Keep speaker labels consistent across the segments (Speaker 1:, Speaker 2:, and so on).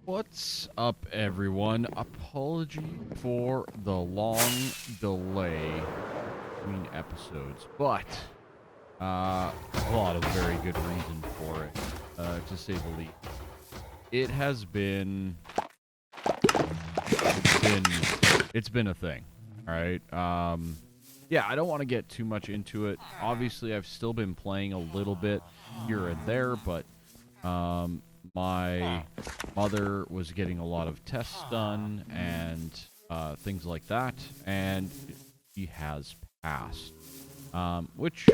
Speaker 1: What's up, everyone? Apology for the long delay between episodes, but a lot of very good reason for it, to say the least. It has been, it's been a thing, all right? Yeah, I don't want to get too much into it. Obviously, I've still been playing a little bit here and there, but my mother was getting a lot of tests done and things like that, and she has passed, which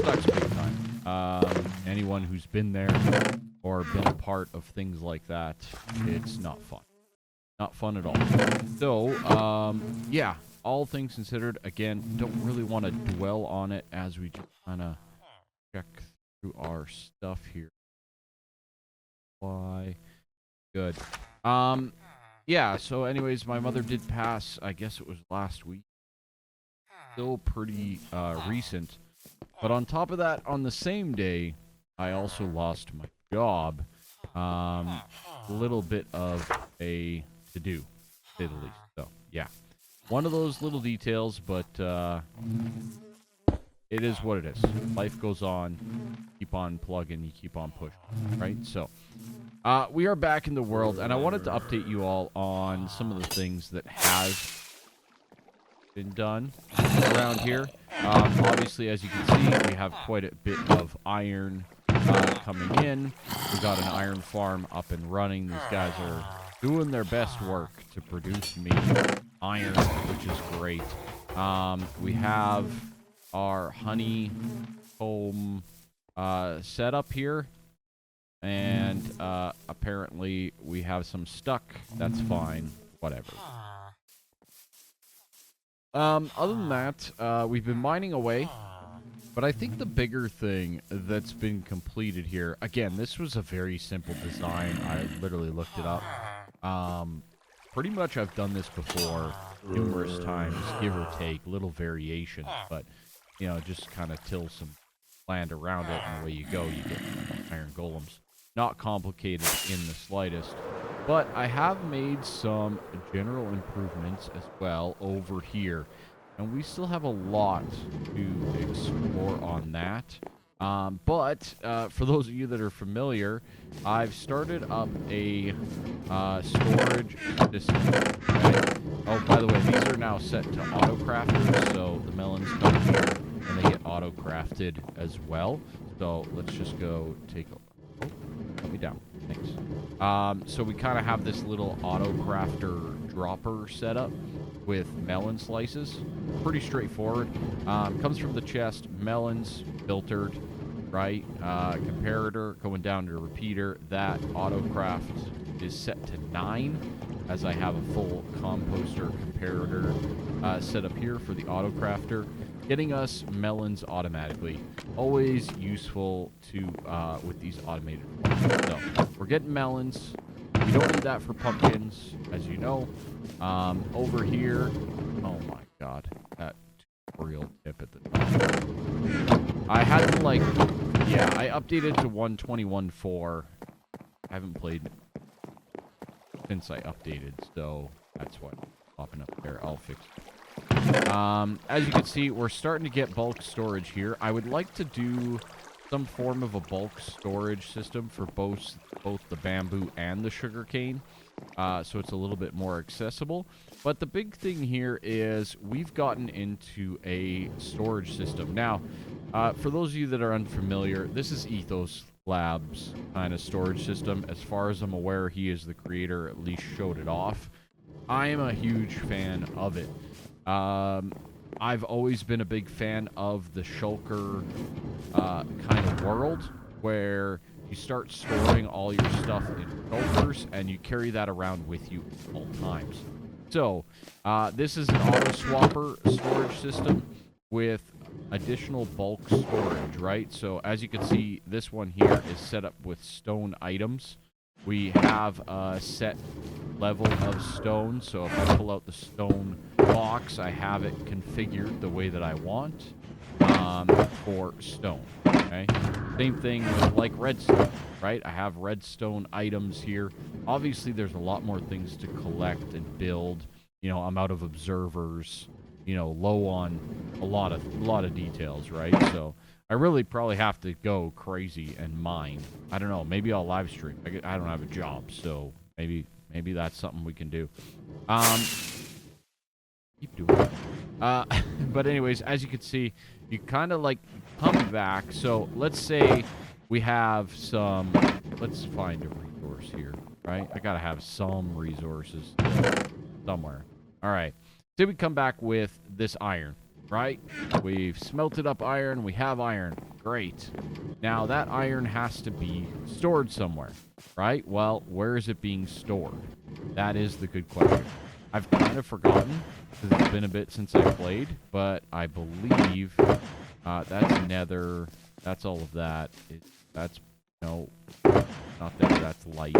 Speaker 1: sucks big time. Anyone who's been there or been a part of things like that, it's not fun. Not fun at all. So, yeah, all things considered, again, don't really want to dwell on it as we just kind of check through our stuff here. Why? Good. Yeah, so anyways, my mother did pass, I guess it was last week. Still pretty recent. But on top of that, on the same day, I also lost my job. A little bit of a to-do, to say the least. So, yeah. One of those little details, but it is what it is. Life goes on. Keep on plugging, you keep on pushing, right? So, we are back in the world, and I wanted to update you all on some of the things that has been done around here. Obviously, as you can see, we have quite a bit of iron coming in. We got an iron farm up and running. These guys are doing their best work to produce me iron, which is great. We have our honeycomb setup here. And apparently we have some stuck. That's fine. Whatever. Other than that, we've been mining away. But I think the bigger thing that's been completed here... Again, this was a very simple design. I literally looked it up. Pretty much I've done this before numerous times, give or take. Little variations. But, you know, just kind of till some land around it. And away you go. You get iron golems. Not complicated in the slightest, but I have made some general improvements as well over here, and we still have a lot to explore on that. But for those of you that are familiar, I've started up a storage system. Right? Oh, by the way, these are now set to auto-crafters, so the melons come here and they get auto-crafted as well. So let's just go take a... Let me down. Thanks. So we kind of have this little auto-crafter dropper setup with melon slices. Pretty straightforward. Comes from the chest. Melons filtered, right? Comparator going down to a repeater. That auto-craft is set to 9, as I have a full composter comparator set up here for the auto-crafter. Getting us melons automatically. Always useful to with these automated ones. So, we're getting melons. We don't need that for pumpkins, as you know. Over here... Oh my god. That tutorial tip at the top. I had to, like... Yeah, I updated to 121.4. I haven't played since I updated, so that's what's popping up there. I'll fix it. As you can see, we're starting to get bulk storage here. I would like to do some form of a bulk storage system for both the bamboo and the sugarcane, so it's a little bit more accessible. But the big thing here is we've gotten into a storage system. Now, for those of you that are unfamiliar, this is Ethos Labs' kind of storage system. As far as I'm aware, he is the creator, at least showed it off. I am a huge fan of it. I've always been a big fan of the shulker kind of world, where you start storing all your stuff in shulkers and you carry that around with you at all times. So, this is an auto-swapper storage system with additional bulk storage, right? So, as you can see, this one here is set up with stone items. We have a set level of stone, so if I pull out the stone box, I have it configured the way that I want for stone. Okay. Same thing with like redstone, right? I have redstone items here. Obviously, there's a lot more things to collect and build. You know, I'm out of observers. You know, low on a lot of details, right? So I really probably have to go crazy and mine. I don't know. Maybe I'll live stream. I don't have a job, so maybe that's something we can do. Keep doing it. But anyways, as you can see, you kind of like come back. So let's say we have some. Let's find a resource here, right? I gotta have some resources somewhere. All right. Say we come back with this iron, right? We've smelted up iron. We have iron. Great. Now that iron has to be stored somewhere, right? Well, where is it being stored? That is the good question. I've kind of forgotten because it's been a bit since I played, but I believe that's nether. That's all of that. That's, no, not there. That's light.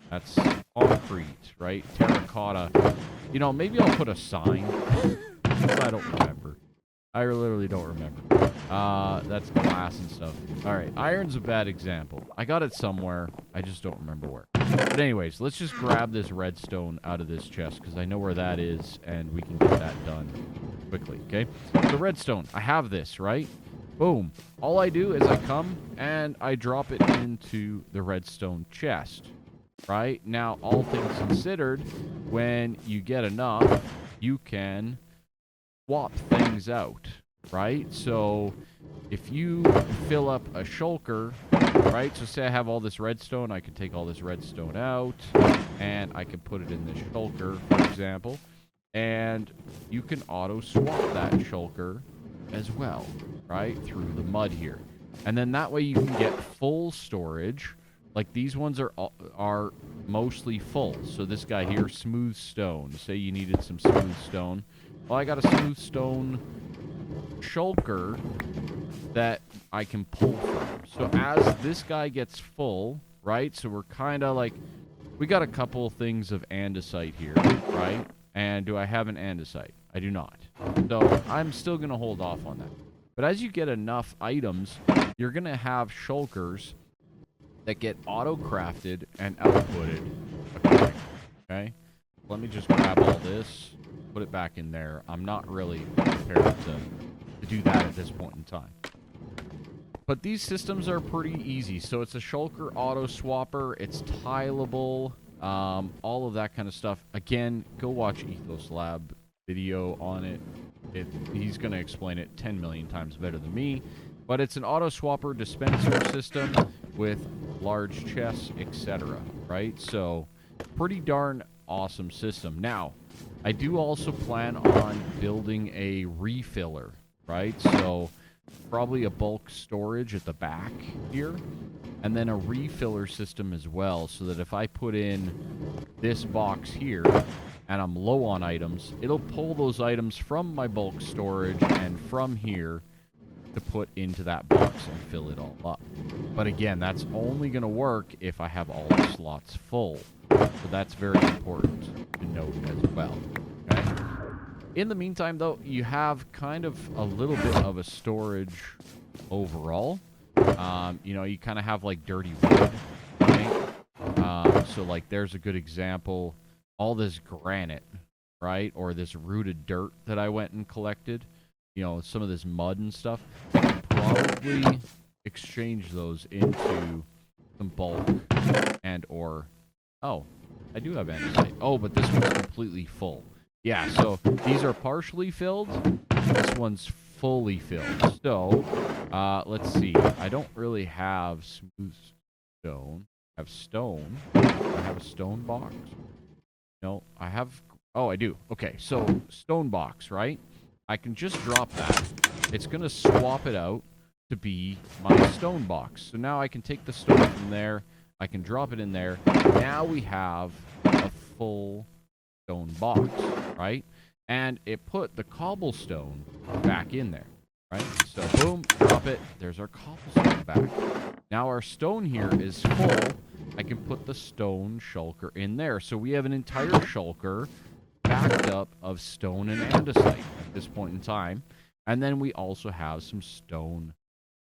Speaker 1: That's concrete, right? Terracotta. You know, maybe I'll put a sign. I don't remember. I literally don't remember. That's glass and stuff. All right, iron's a bad example. I got it somewhere. I just don't remember where. But anyways, let's just grab this redstone out of this chest because I know where that is, and we can get that done quickly, okay? So redstone, I have this, right? Boom. All I do is I come and I drop it into the redstone chest, right? Now, all things considered, when you get enough, you can swap things out, right? So if you fill up a shulker, right? So say I have all this redstone, I can take all this redstone out, and I can put it in this shulker, for example, and you can auto swap that shulker as well, right? Through the mud here. And then that way you can get full storage. Like these ones are mostly full. So this guy here, smooth stone. Say you needed some smooth stone. Well, I got a smooth stone shulker that I can pull from. So as this guy gets full, right? So we're kind of like, we got a couple things of andesite here, right? And do I have an andesite? I do not. So I'm still going to hold off on that. But as you get enough items, you're going to have shulkers that get auto-crafted and outputted accordingly, okay? Let me just grab all this, put it back in there. I'm not really prepared to do that at this point in time. But these systems are pretty easy. So it's a shulker auto-swapper. It's tileable. All of that kind of stuff. Again, go watch Ethos Lab video on it. He's going to explain it 10 million times better than me. But it's an auto-swapper dispenser system with large chests, etc. Right? So, pretty darn awesome system. Now, I do also plan on building a refiller, right? So, probably a bulk storage at the back here, and then a refiller system as well, so that if I put in this box here and I'm low on items, it'll pull those items from my bulk storage and from here to put into that box and fill it all up. But again, that's only going to work if I have all the slots full. So that's very important to note as well. Okay? In the meantime, though, you have kind of a little bit of a storage overall. You know, you kind of have like dirty wood, right? So like there's a good example. All this granite, right? Or this rooted dirt that I went and collected. You know, some of this mud and stuff. I could probably exchange those into some bulk and or... Oh, I do have andesite. Oh, but this one's completely full. Yeah, so these are partially filled. This one's fully filled. So, let's see. I don't really have smooth stone. I have stone. I have a stone box. No, I have... Oh, I do. Okay, so stone box, right? I can just drop that. It's going to swap it out to be my stone box. So now I can take the stone from there. I can drop it in there. Now we have a full stone box, right? And it put the cobblestone back in there, right? So boom, drop it. There's our cobblestone back. Now our stone here is full. I can put the stone shulker in there. So we have an entire shulker backed up of stone and andesite at this point in time. And then we also have some stone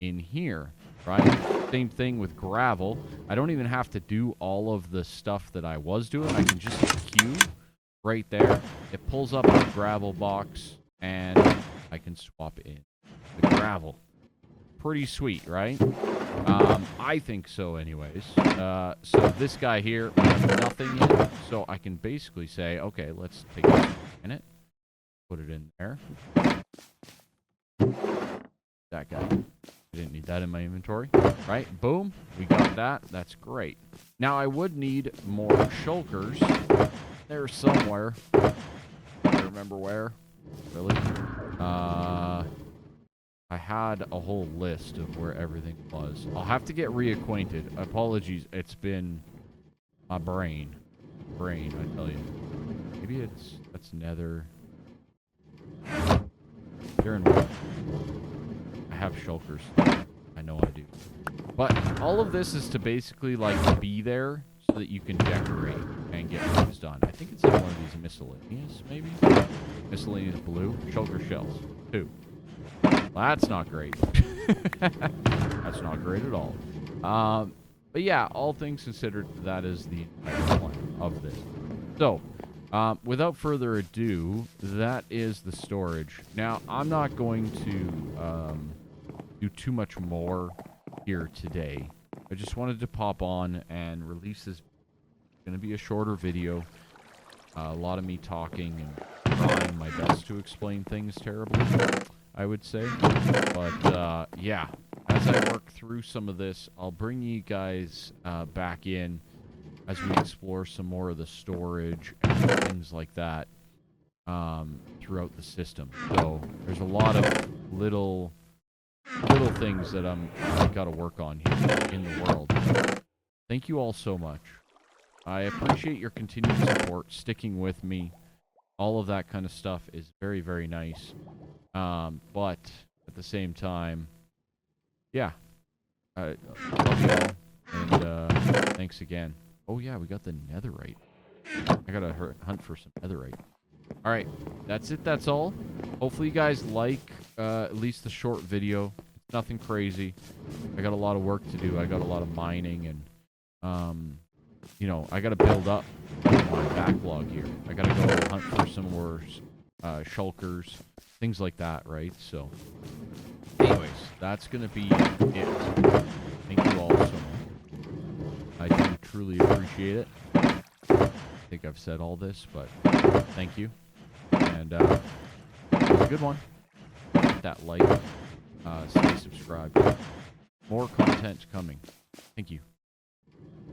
Speaker 1: in here, right? Same thing with gravel. I don't even have to do all of the stuff that I was doing. I can just hit Q right there. It pulls up our gravel box, and I can swap in the gravel. Pretty sweet, right? I think so anyways. So this guy here, we have nothing in, so I can basically say, okay, let's take a minute, put it in there. That guy. I didn't need that in my inventory. Right? Boom. We got that. That's great. Now, I would need more shulkers. They're somewhere. I remember where. Really? I had a whole list of where everything was. I'll have to get reacquainted. Apologies. It's been my brain. I tell you. Maybe that's nether. They're in one. I have shulkers. I know I do. But all of this is to basically, like, be there so that you can decorate and get things done. I think it's in one of these miscellaneous, maybe? Miscellaneous blue. Shulker shells. 2. Well, that's not great. That's not great at all. But yeah, all things considered, that is the entire plan of this. So, without further ado, that is the storage. Now, I'm not going to do too much more here today. I just wanted to pop on and release this. It's going to be a shorter video. A lot of me talking and trying my best to explain things terribly, I would say. But, yeah, as I work through some of this, I'll bring you guys back in as we explore some more of the storage and things like that throughout the system. So there's a lot of little things that I've got to work on here in the world. Thank you all so much. I appreciate your continued support, sticking with me. All of that kind of stuff is very, very nice. But at the same time, yeah, I love you all, and thanks again. Oh yeah, we got the netherite. I gotta hunt for some netherite. All right, that's it. That's all. Hopefully you guys like at least the short video. It's nothing crazy. I got a lot of work to do. I got a lot of mining and you know, I gotta build up my backlog here. I gotta go hunt for some more shulkers, things like that, right? So, anyways, that's gonna be it. Thank you all so much. I do truly appreciate it. I think I've said all this, but thank you. And it was a good one. Hit that like, stay subscribed. More content coming. Thank you.